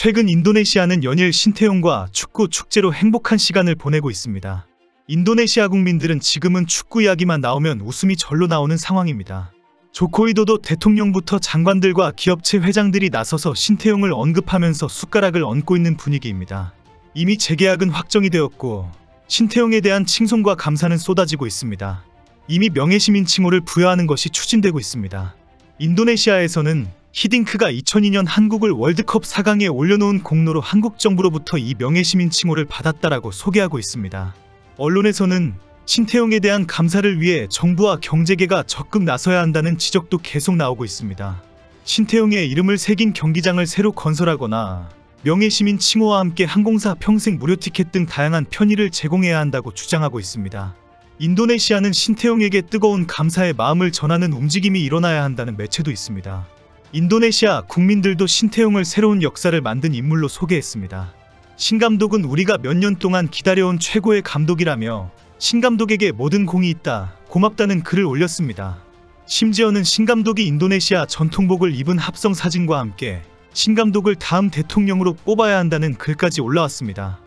최근 인도네시아는 연일 신태용과 축구 축제로 행복한 시간을 보내고 있습니다. 인도네시아 국민들은 지금은 축구 이야기만 나오면 웃음이 절로 나오는 상황입니다. 조코위도도 대통령부터 장관들과 기업체 회장들이 나서서 신태용을 언급하면서 숟가락을 얹고 있는 분위기입니다. 이미 재계약은 확정이 되었고 신태용에 대한 칭송과 감사는 쏟아지고 있습니다. 이미 명예시민 칭호를 부여하는 것이 추진되고 있습니다. 인도네시아에서는 히딩크가 2002년 한국을 월드컵 4강에 올려놓은 공로로 한국 정부로부터 이 명예시민 칭호를 받았다라고 소개하고 있습니다. 언론에서는 신태용에 대한 감사를 위해 정부와 경제계가 적극 나서야 한다는 지적도 계속 나오고 있습니다. 신태용의 이름을 새긴 경기장을 새로 건설하거나 명예시민 칭호와 함께 항공사 평생 무료 티켓 등 다양한 편의를 제공해야 한다고 주장하고 있습니다. 인도네시아는 신태용에게 뜨거운 감사의 마음을 전하는 움직임이 일어나야 한다는 매체도 있습니다. 인도네시아 국민들도 신태용을 새로운 역사를 만든 인물로 소개했습니다. 신 감독은 우리가 몇 년 동안 기다려온 최고의 감독이라며 신 감독에게 모든 공이 있다, 고맙다는 글을 올렸습니다. 심지어는 신 감독이 인도네시아 전통복을 입은 합성 사진과 함께 신 감독을 다음 대통령으로 뽑아야 한다는 글까지 올라왔습니다.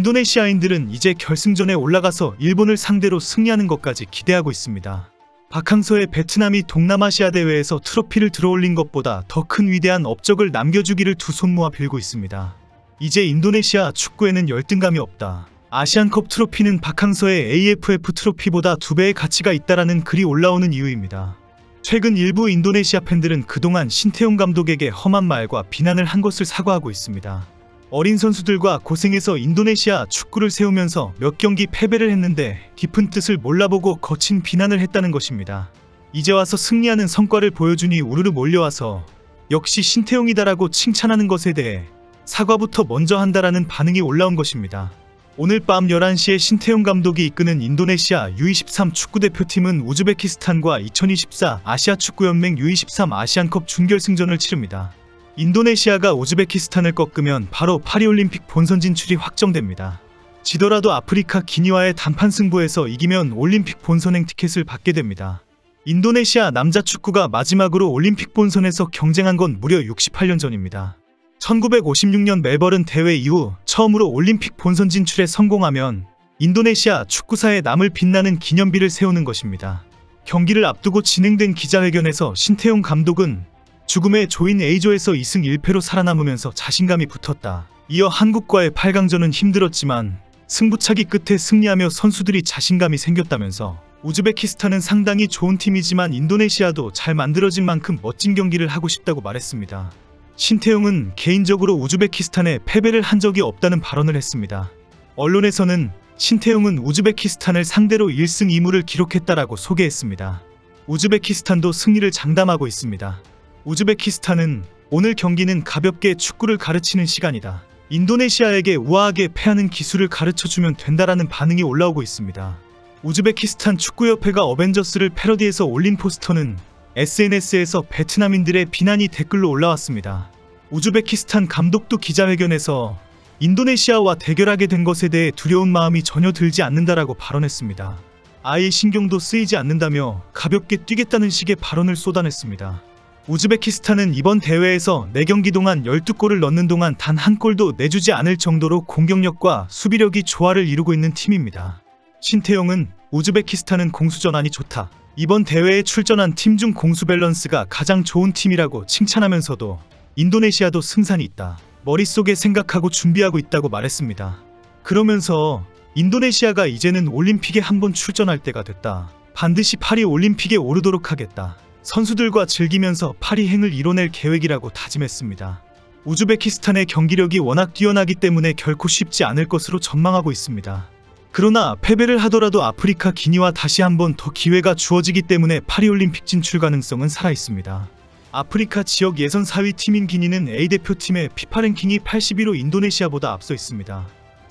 인도네시아인들은 이제 결승전에 올라가서 일본을 상대로 승리하는 것까지 기대하고 있습니다. 박항서의 베트남이 동남아시아 대회에서 트로피를 들어올린 것보다 더 큰 위대한 업적을 남겨주기를 두 손 모아 빌고 있습니다. 이제 인도네시아 축구에는 열등감이 없다. 아시안컵 트로피는 박항서의 AFF 트로피보다 2배의 가치가 있다라는 글이 올라오는 이유입니다. 최근 일부 인도네시아 팬들은 그동안 신태용 감독에게 험한 말과 비난을 한 것을 사과하고 있습니다. 어린 선수들과 고생해서 인도네시아 축구를 세우면서 몇 경기 패배를 했는데 깊은 뜻을 몰라보고 거친 비난을 했다는 것입니다. 이제 와서 승리하는 성과를 보여주니 우르르 몰려와서 역시 신태용이다라고 칭찬하는 것에 대해 사과부터 먼저 한다라는 반응이 올라온 것입니다. 오늘 밤 11시에 신태용 감독이 이끄는 인도네시아 U23 축구대표팀은 우즈베키스탄과 2024 아시아축구연맹 U23 아시안컵 준결승전을 치릅니다. 인도네시아가 우즈베키스탄을 꺾으면 바로 파리올림픽 본선 진출이 확정됩니다. 지더라도 아프리카 기니와의 단판 승부에서 이기면 올림픽 본선행 티켓을 받게 됩니다. 인도네시아 남자 축구가 마지막으로 올림픽 본선에서 경쟁한 건 무려 68년 전입니다. 1956년 멜버른 대회 이후 처음으로 올림픽 본선 진출에 성공하면 인도네시아 축구사에 남을 빛나는 기념비를 세우는 것입니다. 경기를 앞두고 진행된 기자회견에서 신태용 감독은 죽음의 조인 A조에서 2승 1패로 살아남으면서 자신감이 붙었다. 이어 한국과의 8강전은 힘들었지만 승부차기 끝에 승리하며 선수들이 자신감이 생겼다면서 우즈베키스탄은 상당히 좋은 팀이지만 인도네시아도 잘 만들어진 만큼 멋진 경기를 하고 싶다고 말했습니다. 신태용은 개인적으로 우즈베키스탄에 패배를 한 적이 없다는 발언을 했습니다. 언론에서는 신태용은 우즈베키스탄을 상대로 1승 2무를 기록했다라고 소개했습니다. 우즈베키스탄도 승리를 장담하고 있습니다. 우즈베키스탄은 오늘 경기는 가볍게 축구를 가르치는 시간이다. 인도네시아에게 우아하게 패하는 기술을 가르쳐주면 된다라는 반응이 올라오고 있습니다. 우즈베키스탄 축구협회가 어벤져스를 패러디해서 올린 포스터는 SNS에서 베트남인들의 비난이 댓글로 올라왔습니다. 우즈베키스탄 감독도 기자회견에서 인도네시아와 대결하게 된 것에 대해 두려운 마음이 전혀 들지 않는다라고 발언했습니다. 아예 신경도 쓰이지 않는다며 가볍게 뛰겠다는 식의 발언을 쏟아냈습니다. 우즈베키스탄은 이번 대회에서 4경기 동안 12골을 넣는 동안 단 한 골도 내주지 않을 정도로 공격력과 수비력이 조화를 이루고 있는 팀입니다. 신태용은 우즈베키스탄은 공수 전환이 좋다. 이번 대회에 출전한 팀 중 공수 밸런스가 가장 좋은 팀이라고 칭찬하면서도 인도네시아도 승산이 있다. 머릿속에 생각하고 준비하고 있다고 말했습니다. 그러면서 인도네시아가 이제는 올림픽에 한번 출전할 때가 됐다. 반드시 파리 올림픽에 오르도록 하겠다. 선수들과 즐기면서 파리행을 이뤄낼 계획이라고 다짐했습니다. 우즈베키스탄의 경기력이 워낙 뛰어나기 때문에 결코 쉽지 않을 것으로 전망하고 있습니다. 그러나 패배를 하더라도 아프리카 기니와 다시 한번 더 기회가 주어지기 때문에 파리올림픽 진출 가능성은 살아있습니다. 아프리카 지역 예선 4위 팀인 기니는 A대표팀의 피파 랭킹이 81로 인도네시아보다 앞서 있습니다.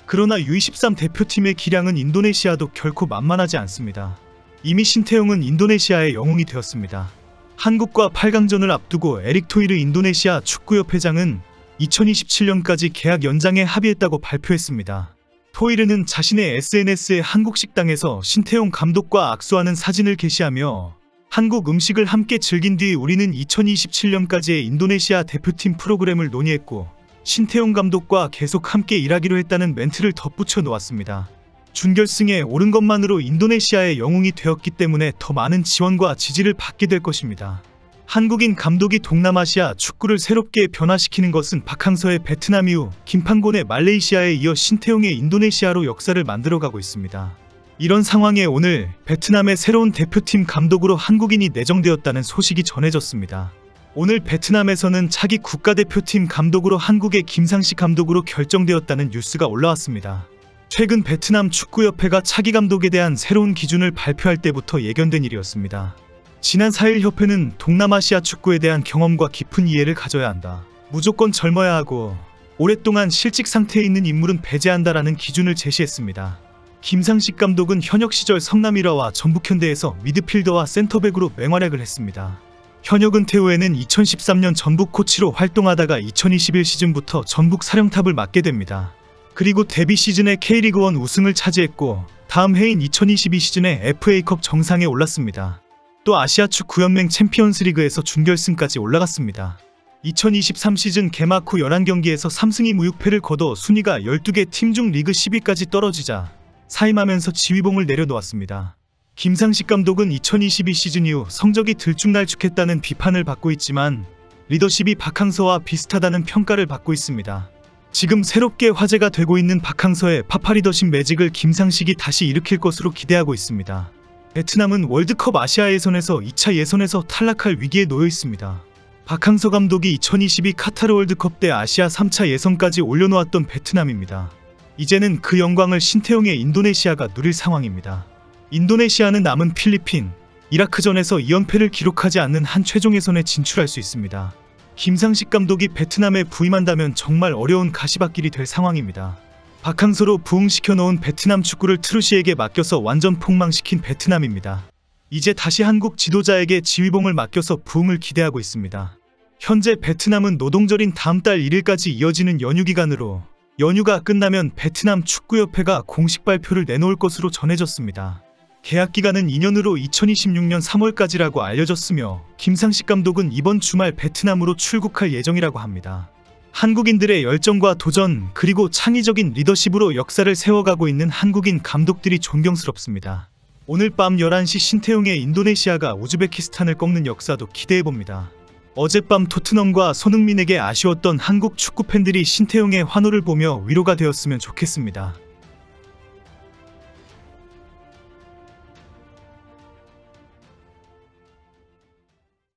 그러나 U23 대표팀의 기량은 인도네시아도 결코 만만하지 않습니다. 이미 신태용은 인도네시아의 영웅이 되었습니다. 한국과 8강전을 앞두고 에릭 토이르 인도네시아 축구협회장은 2027년까지 계약 연장에 합의했다고 발표했습니다. 토이르는 자신의 SNS에 한국 식당에서 신태용 감독과 악수하는 사진을 게시하며 한국 음식을 함께 즐긴 뒤 우리는 2027년까지의 인도네시아 대표팀 프로그램을 논의했고 신태용 감독과 계속 함께 일하기로 했다는 멘트를 덧붙여 놓았습니다. 준결승에 오른 것만으로 인도네시아의 영웅이 되었기 때문에 더 많은 지원과 지지를 받게 될 것입니다. 한국인 감독이 동남아시아 축구를 새롭게 변화시키는 것은 박항서의 베트남 이후 김판곤의 말레이시아에 이어 신태용의 인도네시아로 역사를 만들어가고 있습니다. 이런 상황에 오늘 베트남의 새로운 대표팀 감독으로 한국인이 내정되었다는 소식이 전해졌습니다. 오늘 베트남에서는 차기 국가대표팀 감독으로 한국의 김상식 감독으로 결정되었다는 뉴스가 올라왔습니다. 최근 베트남 축구협회가 차기 감독에 대한 새로운 기준을 발표할 때부터 예견된 일이었습니다. 지난 4일 협회는 동남아시아 축구에 대한 경험과 깊은 이해를 가져야 한다. 무조건 젊어야 하고 오랫동안 실직 상태에 있는 인물은 배제한다라는 기준을 제시했습니다. 김상식 감독은 현역 시절 성남 1화와 전북현대에서 미드필더와 센터백으로 맹활약을 했습니다. 현역 은퇴 후에는 2013년 전북 코치로 활동하다가 2021 시즌부터 전북 사령탑을 맡게 됩니다. 그리고 데뷔 시즌에 K리그1 우승을 차지했고 다음 해인 2022 시즌에 FA컵 정상에 올랐습니다. 또 아시아축구연맹 챔피언스리그에서 준결승까지 올라갔습니다. 2023 시즌 개막 후 11경기에서 3승 2무 6패를 거둬 순위가 12개 팀 중 리그 10위까지 떨어지자 사임하면서 지휘봉을 내려놓았습니다. 김상식 감독은 2022 시즌 이후 성적이 들쭉날쭉했다는 비판을 받고 있지만 리더십이 박항서와 비슷하다는 평가를 받고 있습니다. 지금 새롭게 화제가 되고 있는 박항서의 파파리더십 매직을 김상식이 다시 일으킬 것으로 기대하고 있습니다. 베트남은 월드컵 아시아 예선에서 2차 예선에서 탈락할 위기에 놓여 있습니다. 박항서 감독이 2022 카타르 월드컵 때 아시아 3차 예선까지 올려놓았던 베트남입니다. 이제는 그 영광을 신태용의 인도네시아가 누릴 상황입니다. 인도네시아는 남은 필리핀, 이라크전에서 2연패를 기록하지 않는 한 최종 예선에 진출할 수 있습니다. 김상식 감독이 베트남에 부임한다면 정말 어려운 가시밭길이 될 상황입니다. 박항서로 부흥시켜 놓은 베트남 축구를 트루시에게 맡겨서 완전 폭망시킨 베트남입니다. 이제 다시 한국 지도자에게 지휘봉을 맡겨서 부흥을 기대하고 있습니다. 현재 베트남은 노동절인 다음 달 1일까지 이어지는 연휴 기간으로 연휴가 끝나면 베트남 축구협회가 공식 발표를 내놓을 것으로 전해졌습니다. 계약 기간은 2년으로 2026년 3월까지라고 알려졌으며 김상식 감독은 이번 주말 베트남으로 출국할 예정이라고 합니다. 한국인들의 열정과 도전 그리고 창의적인 리더십으로 역사를 세워가고 있는 한국인 감독들이 존경스럽습니다. 오늘 밤 11시 신태용의 인도네시아가 우즈베키스탄을 꺾는 역사도 기대해봅니다. 어젯밤 토트넘과 손흥민에게 아쉬웠던 한국 축구팬들이 신태용의 환호를 보며 위로가 되었으면 좋겠습니다.